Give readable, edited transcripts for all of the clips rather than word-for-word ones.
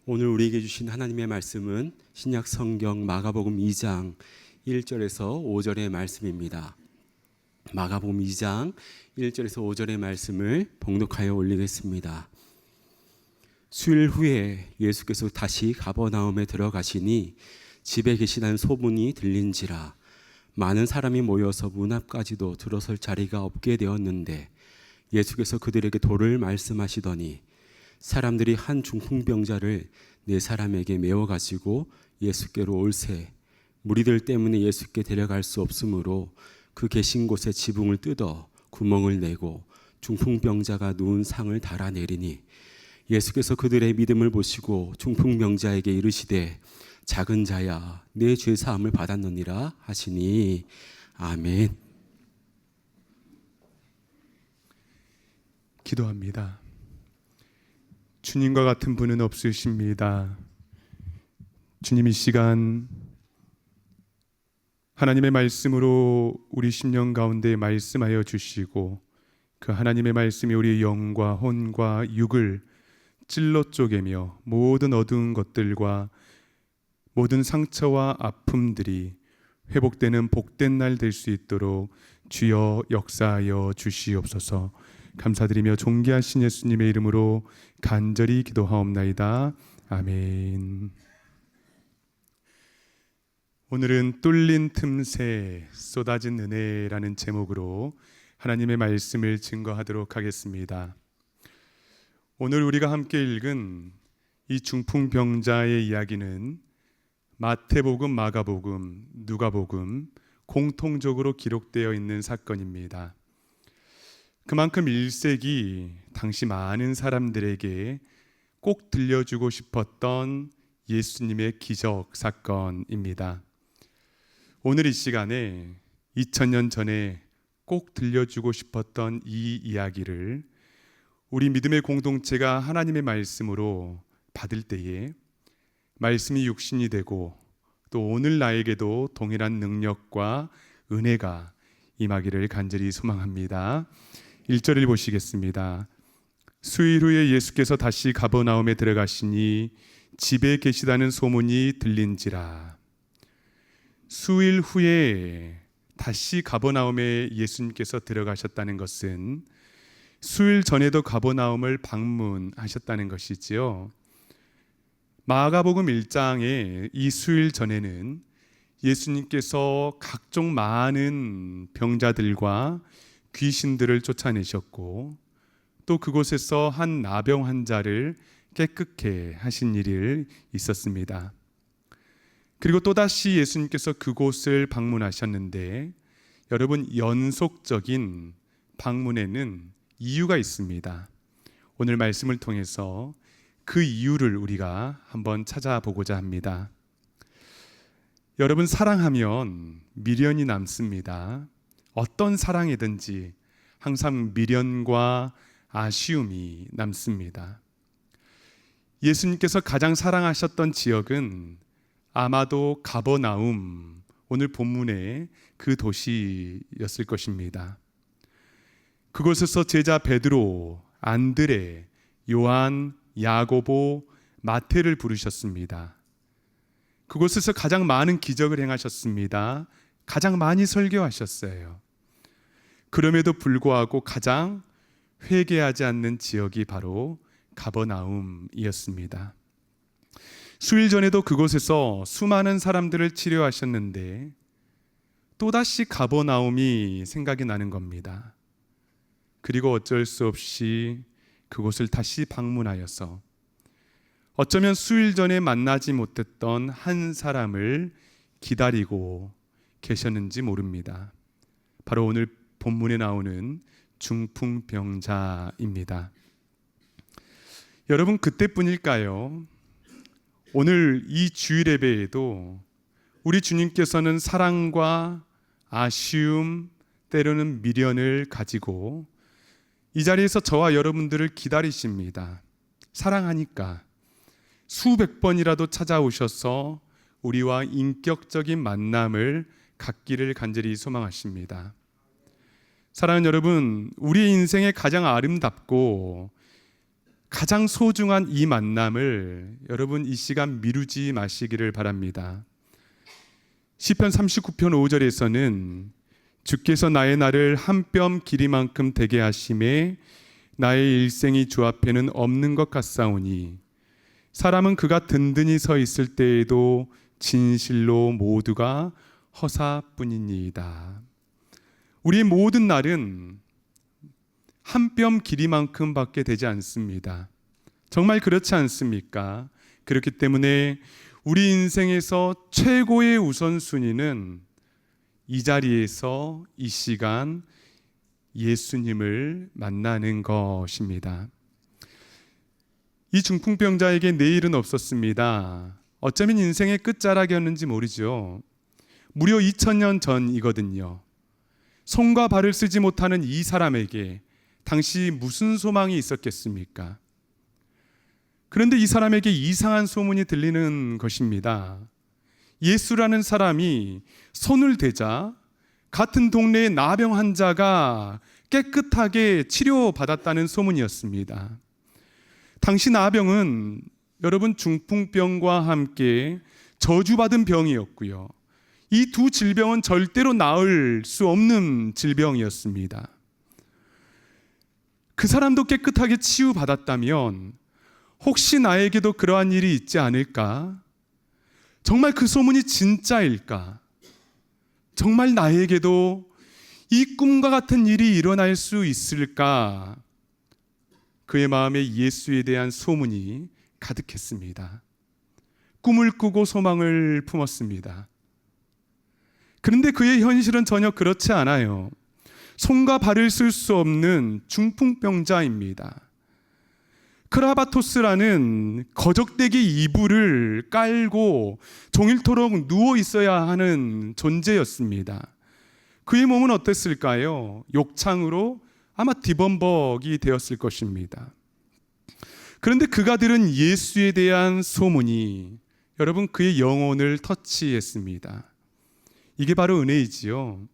오늘 우리에게 주신 하나님의 말씀은 신약 성경 마가복음 2장 1절에서 5절의 말씀입니다. 마가복음 2장 1절에서 5절의 말씀을 봉독하여 올리겠습니다. 수일 후에 예수께서 다시 가버나움에 들어가시니 집에 계시다는 소문이 들린지라 많은 사람이 모여서 문 앞까지도 들어설 자리가 없게 되었는데 예수께서 그들에게 도를 말씀하시더니 사람들이 한 중풍병자를 네 사람에게 메워 가지고 예수께로 올세 무리들 때문에 예수께 데려갈 수 없으므로 그 계신 곳에 지붕을 뜯어 구멍을 내고 중풍병자가 누운 상을 달아내리니 예수께서 그들의 믿음을 보시고 중풍병자에게 이르시되 작은 자야 내 죄 사함을 받았느니라 하시니 아멘. 기도합니다. 주님과 같은 분은 없으십니다. 주님, 이 시간 하나님의 말씀으로 우리 심령 가운데 말씀하여 주시고 그 하나님의 말씀이 우리의 영과 혼과 육을 찔러 쪼개며 모든 어두운 것들과 모든 상처와 아픔들이 회복되는 복된 날 될 수 있도록 주여 역사하여 주시옵소서. 감사드리며 존귀하신 예수님의 이름으로 간절히 기도하옵나이다. 아멘. 오늘은 뚫린 틈새 쏟아진 은혜라는 제목으로 하나님의 말씀을 증거하도록 하겠습니다. 오늘 우리가 함께 읽은 이 중풍병자의 이야기는 마태복음, 마가복음, 누가복음 공통적으로 기록되어 있는 사건입니다. 그만큼 1세기 당시 많은 사람들에게 꼭 들려주고 싶었던 예수님의 기적 사건입니다. 오늘 이 시간에 2000년 전에 꼭 들려주고 싶었던 이 이야기를 우리 믿음의 공동체가 하나님의 말씀으로 받을 때에 말씀이 육신이 되고 또 오늘 나에게도 동일한 능력과 은혜가 임하기를 간절히 소망합니다. 1절을 보시겠습니다. 수일 후에 예수께서 다시 가버나움에 들어가시니 집에 계시다는 소문이 들린지라. 수일 후에 다시 가버나움에 예수님께서 들어가셨다는 것은 수일 전에도 가버나움을 방문하셨다는 것이지요. 마가복음 1장의 이 수일 전에는 예수님께서 각종 많은 병자들과 귀신들을 쫓아내셨고 또 그곳에서 한 나병 환자를 깨끗게 하신 일이 있었습니다. 그리고 또다시 예수님께서 그곳을 방문하셨는데 여러분, 연속적인 방문에는 이유가 있습니다. 오늘 말씀을 통해서 그 이유를 우리가 한번 찾아보고자 합니다. 여러분, 사랑하면 미련이 남습니다. 어떤 사랑이든지 항상 미련과 아쉬움이 남습니다. 예수님께서 가장 사랑하셨던 지역은 아마도 가버나움, 오늘 본문의 그 도시였을 것입니다. 그곳에서 제자 베드로, 안드레, 요한, 야고보, 마태를 부르셨습니다. 그곳에서 가장 많은 기적을 행하셨습니다. 가장 많이 설교하셨어요. 그럼에도 불구하고 가장 회개하지 않는 지역이 바로 가버나움이었습니다. 수일 전에도 그곳에서 수많은 사람들을 치료하셨는데 또다시 가버나움이 생각이 나는 겁니다. 그리고 어쩔 수 없이 그곳을 다시 방문하여서 어쩌면 수일 전에 만나지 못했던 한 사람을 기다리고 계셨는지 모릅니다. 바로 오늘 본문에 나오는 중풍병자입니다. 여러분, 그때뿐일까요? 오늘 이 주일 예배에도 우리 주님께서는 사랑과 아쉬움, 때로는 미련을 가지고 이 자리에서 저와 여러분들을 기다리십니다. 사랑하니까 수백 번이라도 찾아오셔서 우리와 인격적인 만남을 갖기를 간절히 소망하십니다. 사랑하는 여러분, 우리 인생의 가장 아름답고 가장 소중한 이 만남을 여러분 이 시간 미루지 마시기를 바랍니다. 시편 39편 5절에서는 주께서 나의 날을 한 뼘 길이만큼 되게 하심에 나의 일생이 주 앞에는 없는 것 같사오니 사람은 그가 든든히 서 있을 때에도 진실로 모두가 허사뿐이니이다. 우리의 모든 날은 한 뼘 길이만큼 밖에 되지 않습니다. 정말 그렇지 않습니까? 그렇기 때문에 우리 인생에서 최고의 우선순위는 이 자리에서 이 시간 예수님을 만나는 것입니다. 이 중풍병자에게 내일은 없었습니다. 어쩌면 인생의 끝자락이었는지 모르죠. 무려 2000년 전이거든요. 손과 발을 쓰지 못하는 이 사람에게 당시 무슨 소망이 있었겠습니까? 그런데 이 사람에게 이상한 소문이 들리는 것입니다. 예수라는 사람이 손을 대자 같은 동네의 나병 환자가 깨끗하게 치료받았다는 소문이었습니다. 당시 나병은 여러분 중풍병과 함께 저주받은 병이었고요. 이 두 질병은 절대로 나을 수 없는 질병이었습니다. 그 사람도 깨끗하게 치유받았다면 혹시 나에게도 그러한 일이 있지 않을까? 정말 그 소문이 진짜일까? 정말 나에게도 이 꿈과 같은 일이 일어날 수 있을까? 그의 마음에 예수에 대한 소문이 가득했습니다. 꿈을 꾸고 소망을 품었습니다. 그런데 그의 현실은 전혀 그렇지 않아요. 손과 발을 쓸 수 없는 중풍병자입니다. 크라바토스라는 거적대기 이불을 깔고 종일토록 누워 있어야 하는 존재였습니다. 그의 몸은 어땠을까요? 욕창으로 아마 디범벅이 되었을 것입니다. 그런데 그가 들은 예수에 대한 소문이 여러분 그의 영혼을 터치했습니다. 이게 바로 은혜이지요.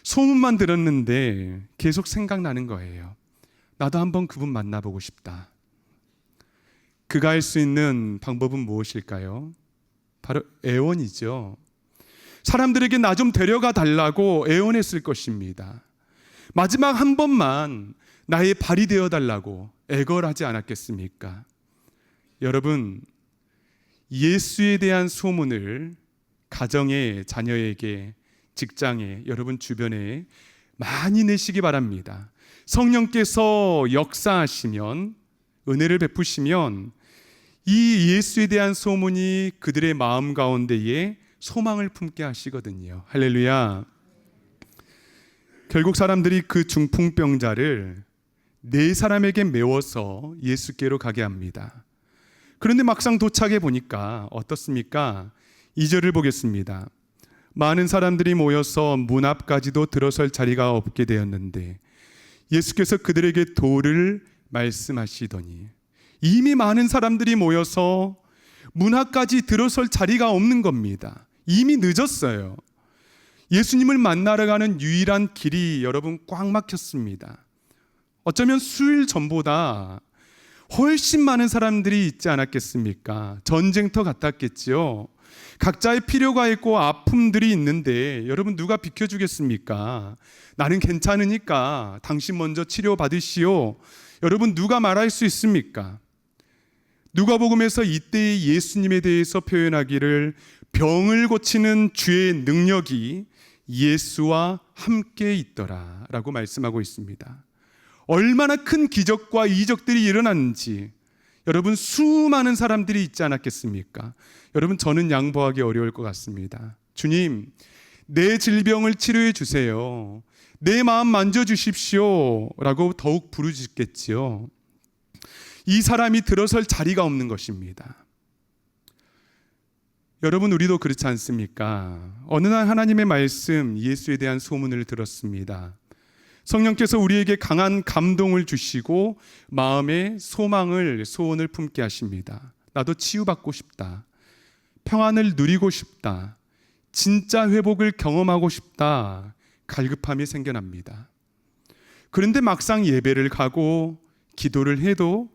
소문만 들었는데 계속 생각나는 거예요. 나도 한번 그분 만나보고 싶다. 그가 할 수 있는 방법은 무엇일까요? 바로 애원이죠. 사람들에게 나 좀 데려가 달라고 애원했을 것입니다. 마지막 한 번만 나의 발이 되어 달라고 애걸하지 않았겠습니까? 여러분, 예수에 대한 소문을 가정에, 자녀에게, 직장에, 여러분 주변에 많이 내시기 바랍니다. 성령께서 역사하시면, 은혜를 베푸시면 이 예수에 대한 소문이 그들의 마음 가운데에 소망을 품게 하시거든요. 할렐루야. 결국 사람들이 그 중풍병자를 네 사람에게 메워서 예수께로 가게 합니다. 그런데 막상 도착해 보니까 어떻습니까? 2절을 보겠습니다. 많은 사람들이 모여서 문 앞까지도 들어설 자리가 없게 되었는데 예수께서 그들에게 도를 말씀하시더니, 이미 많은 사람들이 모여서 문 앞까지 들어설 자리가 없는 겁니다. 이미 늦었어요. 예수님을 만나러 가는 유일한 길이 여러분 꽉 막혔습니다. 어쩌면 수일 전보다 훨씬 많은 사람들이 있지 않았겠습니까? 전쟁터 같았겠지요. 각자의 필요가 있고 아픔들이 있는데 여러분 누가 비켜주겠습니까? 나는 괜찮으니까 당신 먼저 치료받으시오. 여러분 누가 말할 수 있습니까? 누가복음에서 이때의 예수님에 대해서 표현하기를 병을 고치는 주의 능력이 예수와 함께 있더라 라고 말씀하고 있습니다. 얼마나 큰 기적과 이적들이 일어났는지 여러분 수많은 사람들이 있지 않았겠습니까? 여러분 저는 양보하기 어려울 것 같습니다. 주님, 내 질병을 치료해 주세요. 내 마음 만져주십시오 라고 더욱 부르짖겠지요. 이 사람이 들어설 자리가 없는 것입니다. 여러분 우리도 그렇지 않습니까? 어느 날 하나님의 말씀, 예수에 대한 소문을 들었습니다. 성령께서 우리에게 강한 감동을 주시고 마음에 소망을, 소원을 품게 하십니다. 나도 치유받고 싶다. 평안을 누리고 싶다. 진짜 회복을 경험하고 싶다. 갈급함이 생겨납니다. 그런데 막상 예배를 가고 기도를 해도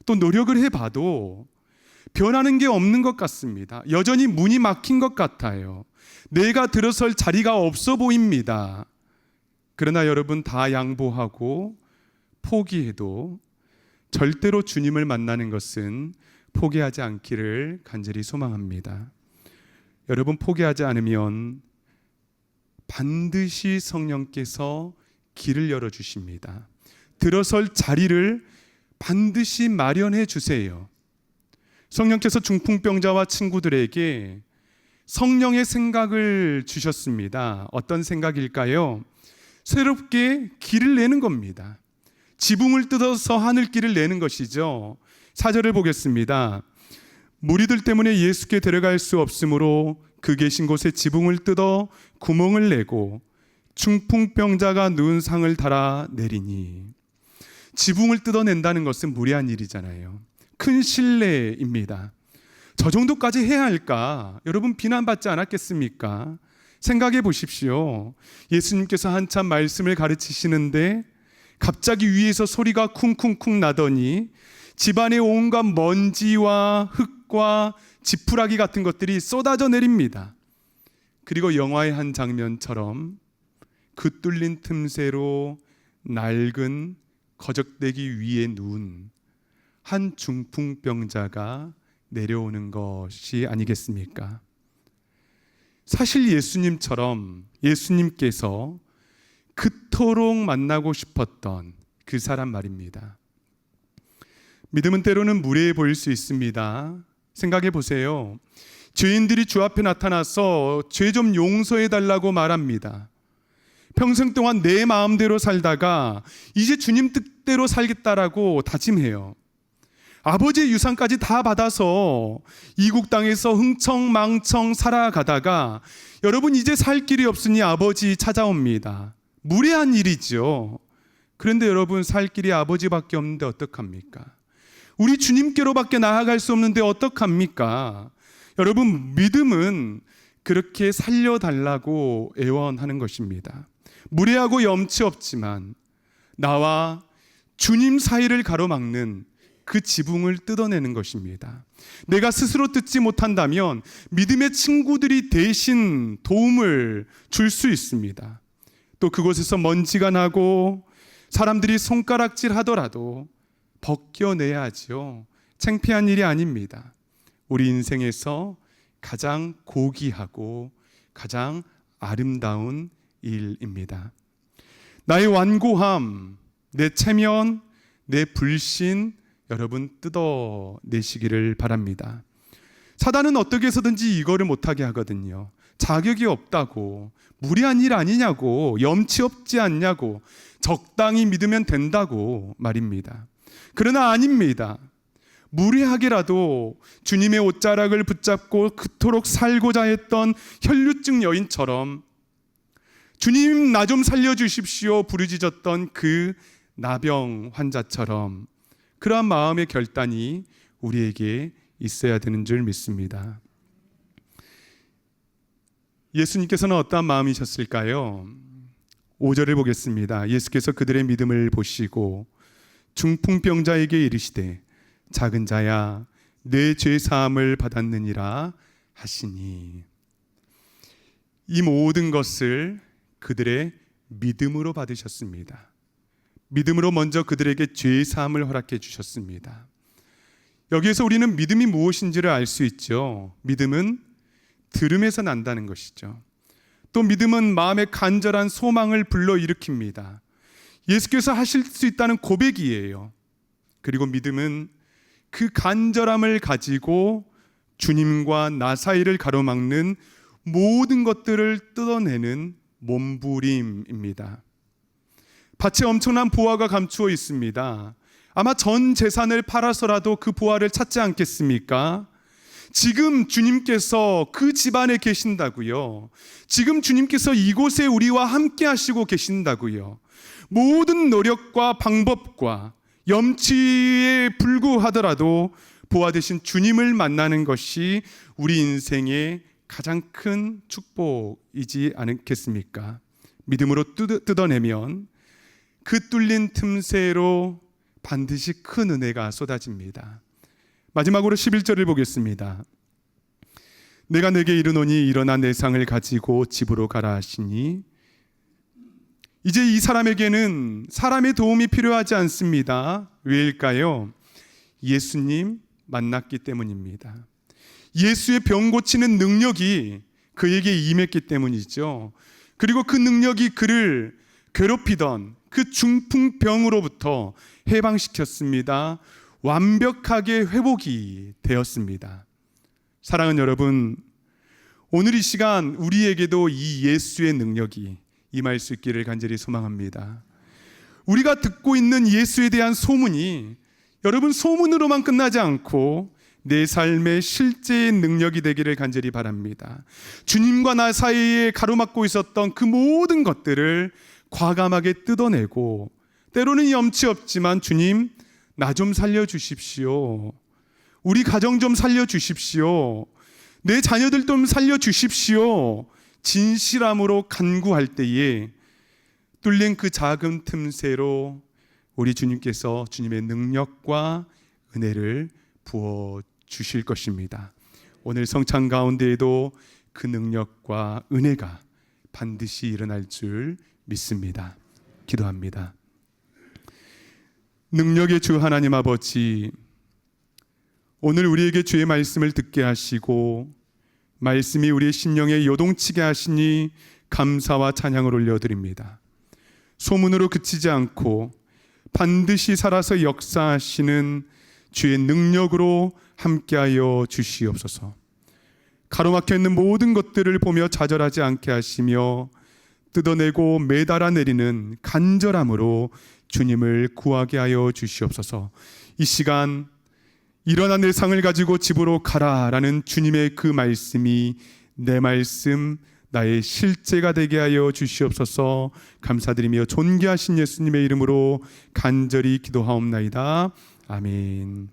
또 노력을 해봐도 변하는 게 없는 것 같습니다. 여전히 문이 막힌 것 같아요. 내가 들어설 자리가 없어 보입니다. 그러나 여러분, 다 양보하고 포기해도 절대로 주님을 만나는 것은 포기하지 않기를 간절히 소망합니다. 여러분, 포기하지 않으면 반드시 성령께서 길을 열어주십니다. 들어설 자리를 반드시 마련해 주세요. 성령께서 중풍병자와 친구들에게 성령의 생각을 주셨습니다. 어떤 생각일까요? 새롭게 길을 내는 겁니다. 지붕을 뜯어서 하늘길을 내는 것이죠. 4절을 보겠습니다. 무리들 때문에 예수께 데려갈 수 없으므로 그 계신 곳에 지붕을 뜯어 구멍을 내고 중풍병자가 누운 상을 달아 내리니. 지붕을 뜯어낸다는 것은 무리한 일이잖아요. 큰 신뢰입니다. 저 정도까지 해야 할까? 여러분, 비난받지 않았겠습니까? 생각해 보십시오. 예수님께서 한참 말씀을 가르치시는데 갑자기 위에서 소리가 쿵쿵쿵 나더니 집안에 온갖 먼지와 흙과 지푸라기 같은 것들이 쏟아져 내립니다. 그리고 영화의 한 장면처럼 그 뚫린 틈새로 낡은 거적대기 위에 누운 한 중풍병자가 내려오는 것이 아니겠습니까? 사실 예수님께서 그토록 만나고 싶었던 그 사람 말입니다. 믿음은 때로는 무례해 보일 수 있습니다. 생각해 보세요. 죄인들이 주 앞에 나타나서 죄 좀 용서해 달라고 말합니다. 평생 동안 내 마음대로 살다가 이제 주님 뜻대로 살겠다라고 다짐해요. 아버지의 유산까지 다 받아서 이국 땅에서 흥청망청 살아가다가 여러분, 이제 살 길이 없으니 아버지 찾아옵니다. 무례한 일이죠. 그런데 여러분, 살 길이 아버지밖에 없는데 어떡합니까? 우리 주님께로밖에 나아갈 수 없는데 어떡합니까? 여러분, 믿음은 그렇게 살려달라고 애원하는 것입니다. 무례하고 염치 없지만 나와 주님 사이를 가로막는 그 지붕을 뜯어내는 것입니다. 내가 스스로 뜯지 못한다면 믿음의 친구들이 대신 도움을 줄 수 있습니다. 또 그곳에서 먼지가 나고 사람들이 손가락질 하더라도 벗겨내야지요. 창피한 일이 아닙니다. 우리 인생에서 가장 고귀하고 가장 아름다운 일입니다. 나의 완고함, 내 체면, 내 불신, 여러분 뜯어내시기를 바랍니다. 사단은 어떻게 해서든지 이거를 못하게 하거든요. 자격이 없다고, 무리한 일 아니냐고, 염치 없지 않냐고, 적당히 믿으면 된다고 말입니다. 그러나 아닙니다. 무례하게라도 주님의 옷자락을 붙잡고 그토록 살고자 했던 혈류증 여인처럼 주님 나 좀 살려주십시오 부르짖었던 그 나병 환자처럼 그러한 마음의 결단이 우리에게 있어야 되는 줄 믿습니다. 예수님께서는 어떠한 마음이셨을까요? 5절을 보겠습니다. 예수께서 그들의 믿음을 보시고 중풍병자에게 이르시되 작은 자야 내 죄 사함을 받았느니라 하시니. 이 모든 것을 그들의 믿음으로 받으셨습니다. 믿음으로 먼저 그들에게 죄 사함을 허락해 주셨습니다. 여기에서 우리는 믿음이 무엇인지를 알 수 있죠. 믿음은 들음에서 난다는 것이죠. 또 믿음은 마음의 간절한 소망을 불러일으킵니다. 예수께서 하실 수 있다는 고백이에요. 그리고 믿음은 그 간절함을 가지고 주님과 나 사이를 가로막는 모든 것들을 뜯어내는 몸부림입니다. 밭에 엄청난 보화가 감추어 있습니다. 아마 전 재산을 팔아서라도 그 보화를 찾지 않겠습니까? 지금 주님께서 그 집안에 계신다고요. 지금 주님께서 이곳에 우리와 함께 하시고 계신다고요. 모든 노력과 방법과 염치에 불구하더라도 보아 되신 주님을 만나는 것이 우리 인생의 가장 큰 축복이지 않겠습니까? 믿음으로 뜯어내면 그 뚫린 틈새로 반드시 큰 은혜가 쏟아집니다. 마지막으로 11절을 보겠습니다. 내가 내게 이르노니 일어나 내 상을 가지고 집으로 가라 하시니, 이제 이 사람에게는 사람의 도움이 필요하지 않습니다. 왜일까요? 예수님 만났기 때문입니다. 예수의 병 고치는 능력이 그에게 임했기 때문이죠. 그리고 그 능력이 그를 괴롭히던 그 중풍병으로부터 해방시켰습니다. 완벽하게 회복이 되었습니다. 사랑하는 여러분, 오늘 이 시간 우리에게도 이 예수의 능력이 임할 수 있기를 간절히 소망합니다. 우리가 듣고 있는 예수에 대한 소문이 여러분 소문으로만 끝나지 않고 내 삶의 실제의 능력이 되기를 간절히 바랍니다. 주님과 나 사이에 가로막고 있었던 그 모든 것들을 과감하게 뜯어내고, 때로는 염치 없지만 주님 나 좀 살려주십시오, 우리 가정 좀 살려주십시오, 내 자녀들 좀 살려주십시오, 진실함으로 간구할 때에 뚫린 그 작은 틈새로 우리 주님께서 주님의 능력과 은혜를 부어 주실 것입니다. 오늘 성찬 가운데에도 그 능력과 은혜가 반드시 일어날 줄 믿습니다. 기도합니다. 능력의 주 하나님 아버지, 오늘 우리에게 주의 말씀을 듣게 하시고 말씀이 우리의 심령에 요동치게 하시니 감사와 찬양을 올려드립니다. 소문으로 그치지 않고 반드시 살아서 역사하시는 주의 능력으로 함께하여 주시옵소서. 가로막혀 있는 모든 것들을 보며 좌절하지 않게 하시며 뜯어내고 매달아 내리는 간절함으로 주님을 구하게 하여 주시옵소서. 이 시간 일어나 내 상을 가지고 집으로 가라 라는 주님의 그 말씀이 내 말씀, 나의 실제가 되게 하여 주시옵소서. 감사드리며 존귀하신 예수님의 이름으로 간절히 기도하옵나이다. 아멘.